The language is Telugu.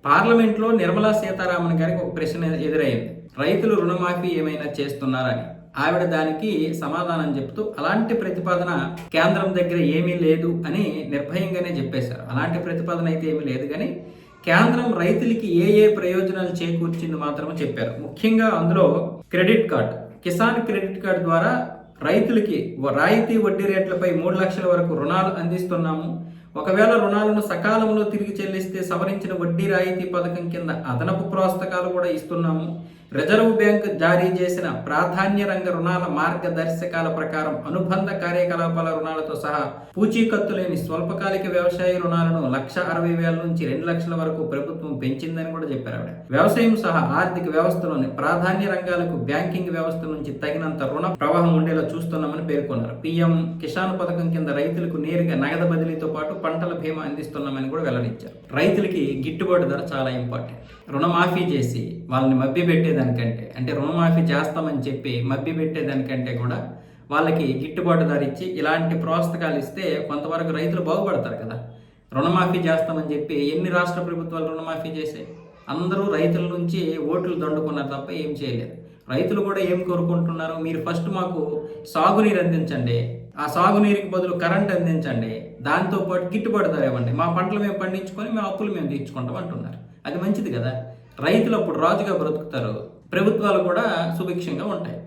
పార్లమెంట్లో నిర్మలా సీతారామన్ గారికి ఒక ప్రశ్న ఎదురైంది. రైతులు రుణమాఫీ ఏమైనా చేస్తున్నారని. ఆవిడ దానికి సమాధానం చెప్తూ అలాంటి ప్రతిపాదన కేంద్రం దగ్గర ఏమీ లేదు అని నిర్భయంగానే చెప్పేశారు. అలాంటి ప్రతిపాదన అయితే ఏమీ లేదు, కానీ కేంద్రం రైతులకి ఏ ఏ ప్రయోజనాలు చేకూర్చింది మాత్రమే చెప్పారు. ముఖ్యంగా అందులో credit card, Kisan credit card ద్వారా రైతులకి రాయితీ వడ్డీ రేట్లపై 3 లక్షల వరకు రుణాలు అందిస్తున్నాము. ఒకవేళ రుణాలను సకాలంలో తిరిగి చెల్లిస్తే సవరించిన వడ్డీ రాయితీ పథకం కింద అదనపు ప్రోత్సాహకాలు కూడా ఇస్తున్నాము. రిజర్వ్ బ్యాంక్ జారీ చేసిన ప్రాధాన్య రంగ రుణాల మార్గదర్శకాల ప్రకారం అనుబంధ కార్యకలాపాల రుణాలతో సహా పూచీకత్తు లేని స్వల్పకాలిక వ్యవసాయ రుణాలను 1,60,000 నుంచి 2 లక్షల వరకు ప్రభుత్వం పెంచిందని కూడా చెప్పారు ఆవిడ. వ్యవసాయం సహా ఆర్థిక వ్యవస్థలోని ప్రాధాన్య రంగాలకు బ్యాంకింగ్ వ్యవస్థ నుంచి తగినంత రుణ ప్రవాహం ఉండేలా చూస్తున్నామని పేర్కొన్నారు. పీఎం కిసాన్ పథకం కింద రైతులకు నేరుగా నగదు బదిలీతో పాటు పంటల బీమా అందిస్తున్నామని కూడా వెల్లడించారు. రైతులకి గిట్టుబాటు ధర చాలా ఇంపార్టెంట్. రుణమాఫీ చేసి వాళ్ళని మభ్యపెట్టేదానికంటే, అంటే రుణమాఫీ చేస్తామని చెప్పి మభ్యపెట్టేదానికంటే కూడా వాళ్ళకి గిట్టుబాటు ధర ఇచ్చి ఇలాంటి ప్రోత్సాహకాలు ఇస్తే కొంతవరకు రైతులు బాగుపడతారు కదా. రుణమాఫీ చేస్తామని చెప్పి ఎన్ని రాష్ట్ర ప్రభుత్వాలు రుణమాఫీ చేశాయి? అందరూ రైతుల నుంచి ఓట్లు దండుకున్నారు తప్ప ఏం చేయలేదు. రైతులు కూడా ఏం కోరుకుంటున్నారు? మీరు ఫస్ట్ మాకు సాగునీరు అందించండి, ఆ సాగునీరుకి బదులు కరెంట్ అందించండి, దాంతోపాటు గిట్టుబాటు ధర ఇవ్వండి, మా పంటలు మేము పండించుకొని మేము అప్పులు మేము తీర్చుకుంటాం అంటున్నారు. అది మంచిది కదా. రైతులు అప్పుడు రాజుగా బ్రతుకుతారు, ప్రభుత్వాలు కూడా సుభిక్షంగా ఉంటాయి.